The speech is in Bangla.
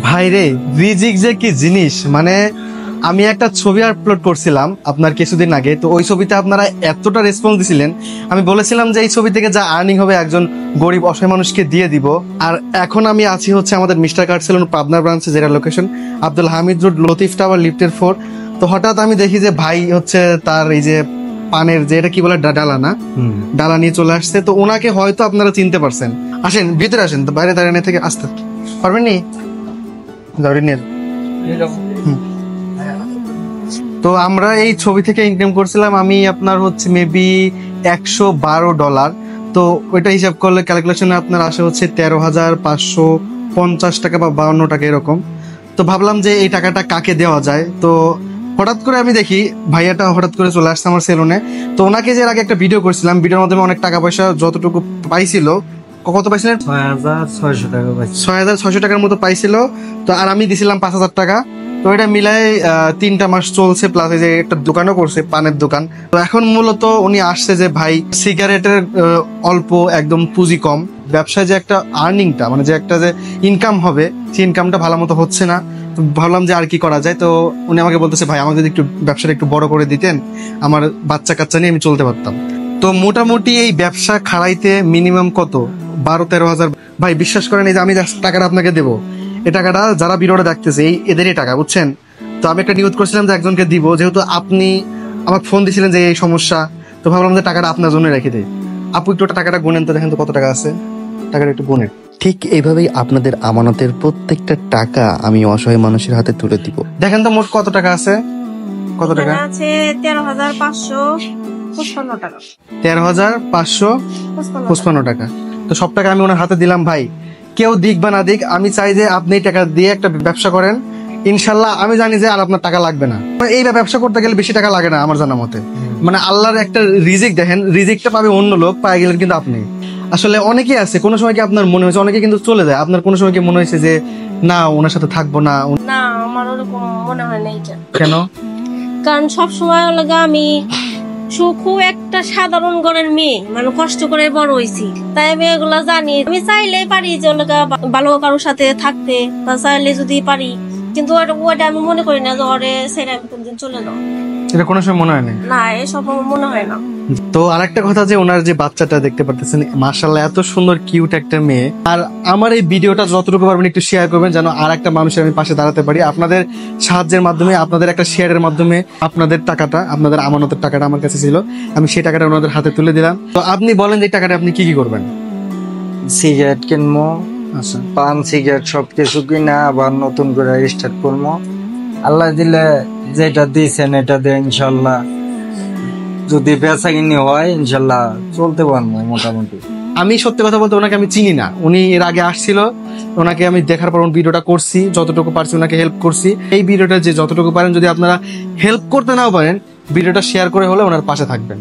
ভাই রে, রিজিক যে কি জিনিস, মানে আমি একটা ছবি আপলোড করছিলাম আপনার কিছুদিন আগে, তো ওই ছবিতে আপনারা এতটা রেসপন্স দিছিলেন, আমি বলেছিলাম যে এই ছবি থেকে যা আর্নিং হবে একজন গরিব অসহায় মানুষকে দিয়ে দিব। আর এখন আমি আছি হচ্ছে আমাদের মিস্টার কার্ড সেলুন পাবনা ব্রাঞ্চে, যেটা location Abdul Hamid road, Latif tower, লিফটের 4। তো হঠাৎ আমি দেখি যে ভাই হচ্ছে তার এই যে পানের যে এটা কি বলে ডালা না, ডালা নিয়ে চলে আসছে। তো ওনাকে হয়তো আপনারা চিনতে পারছেন। আসেন ভিতরে আসেন, তো বাইরে দাঁড়িয়ে থেকে আসতে পারবেন নি? তো আমরা এই ছবি থেকে ইনকাম করছিলাম আমি আপনার হচ্ছে মেবি $112। তো ওইটা হিসাব করলে ক্যালকুলেশনে আপনার আসে হচ্ছে 13,550 টাকা বা 52 টাকা এরকম। তো ভাবলাম যে এই টাকাটা কাকে দেওয়া যায়। তো হঠাৎ করে আমি দেখি ভাইয়াটা হঠাৎ করে চলে আসছে আমার সেলুনে। তো ওনাকে যে এর আগে একটা ভিডিও করছিলাম, ভিডিওর মাধ্যমে অনেক টাকা পয়সা যতটুকু পাইছিল, কত পাইছিলেন? 6,600 টাকা পাইছি। 6,600 টাকার মতো পাইছিল। তো আর আমি দিছিলাম 5,000 টাকা। তো এটা মিলাই 3টা মাস চলছে, প্লাস এই যে একটা দোকানও করছে, পানের দোকান। তো এখন মূলত উনি আসছে যে ভাই সিগারেটের অল্প একদম পুঁজি কম, ব্যবসায় যে একটা আর্নিংটা মানে যে একটা যে ইনকাম হবে, সেই ইনকামটা ভালো মতো হচ্ছে না। তো ভাবলাম যে আর কি করা যায়। তো উনি আমাকে বলতেছে ভাই আমাকে যদি একটু ব্যবসাটা একটু বড় করে দিতেন, আমার বাচ্চা কাচ্চা নিয়ে আমি চলতে পারতাম। তো মোটামুটি এই ব্যবসা খাড়াইতে মিনিমাম কত 12-13 হাজার। ভাই বিশ্বাস করেন, এই যে আমি টাকাটা আপনাকে দেবো, এই টাকাটা যারা ভিডিওটা দেখতেছে এই এদেরই টাকা, বুঝছেন? তো আমি একটা নিয়োগ করছিলাম যে একজনকে দিব, যেহেতু আপনি আমাকে ফোন দিছিলেন যে এই সমস্যা, তো ভাবলাম যে টাকাটা আপনার জন্য রেখে দেয়। আপু একটু টাকাটা গুনেন তো, দেখেন তো কত টাকা আছে, টাকাটা একটু গুনেন। ঠিক এইভাবেই আপনাদের আমানতের প্রত্যেকটা টাকা আমি অসহায় মানুষের হাতে তুলে দিব। দেখেন তো মোট কত টাকা আছে, কত টাকা আছে? 13,555 টাকা। 13,555 টাকা। তো সব টাকা আমি ওনার হাতে দিলাম। ভাই কেউ দিক বা না দিক, আমি চাই যে আপনি টাকা দিয়ে একটা ব্যবসা করেন, ইনশাল্লাহ আমি জানি যে আর আপনার টাকা লাগবে না। এই ব্যবসা করতে গেলে বেশি টাকা লাগে না আমার জানা মতে। মানে আল্লাহর একটা রিজিক, দেখেন রিজিকটা পাবে অন্য লোক, পাই গেলেন কিন্তু আপনি। আসলে অনেকেই আছে, কোনো সময় কি আপনার মনে হয়েছে অনেকে কিন্তু চলে যায়, আপনার কোনো সময় কি মনে হয়েছে যে না ওনার সাথে থাকবো না? না, আমার ওরকম মনে হয় না এটা। কেন? কারণ সবসময় লাগে আমি সুখু একটা সাধারণ ঘরের মেয়ে, মানে কষ্ট করে বড় হয়েছি, তাই আমি এগুলা জানি। আমি চাইলে পারি যে ভালো কারোর সাথে থাকতে, বা চাইলে যদি পারি, কিন্তু ওটা আমি মনে করি না যে ওরে ছেড়ে আমি কোনদিন চলে যাবো। এটা কোনো সময় মনে হয় না? না, এসব আমার মনে হয় না। তো আরেকটা কথা, যে ওনার যে বাচ্চাটা দেখতে পারতেছেন, মাশাআল্লাহ এত সুন্দর কিউট একটা মেয়ে। আর আমার এই ভিডিওটা যতটুকু পারবেন একটু শেয়ার করবেন, যেন আর একটা মানুষের আমি পাশে দাঁড়াতে পারি আপনাদের সাহায্যের মাধ্যমে, আপনাদের একটা শেয়ারের মাধ্যমে। আপনাদের টাকাটা, আপনাদের আমানতের টাকাটা আমার কাছে ছিল, আমি সেই টাকাটা ওনাদের হাতে তুলে দিলাম। তো আপনি বলেন যে টাকাটা আপনি কি কি করবেন? সিগারেট কিনবো, আচ্ছা, পান সিগারেট সবকিছু কিনা আবার নতুন করে স্টার্ট করবো। আল্লাহ দিলে যেটা দিয়েছেন এটা দিয়ে ইনশাল্লাহ যদি বেচা কিনি হয় ইনশাল্লাহ চলতে পারবো মোটামুটি। আমি সত্যি কথা বলতে ওনাকে আমি চিনি না, উনি এর আগে আসছিল, ওনাকে আমি দেখার পর ভিডিওটা করছি, যতটুকু পারছি ওনাকে হেল্প করছি। এই ভিডিওটা যে যতটুকু পারেন, যদি আপনারা হেল্প করতে নাও পারেন, ভিডিওটা শেয়ার করে হলে ওনার পাশে থাকবেন।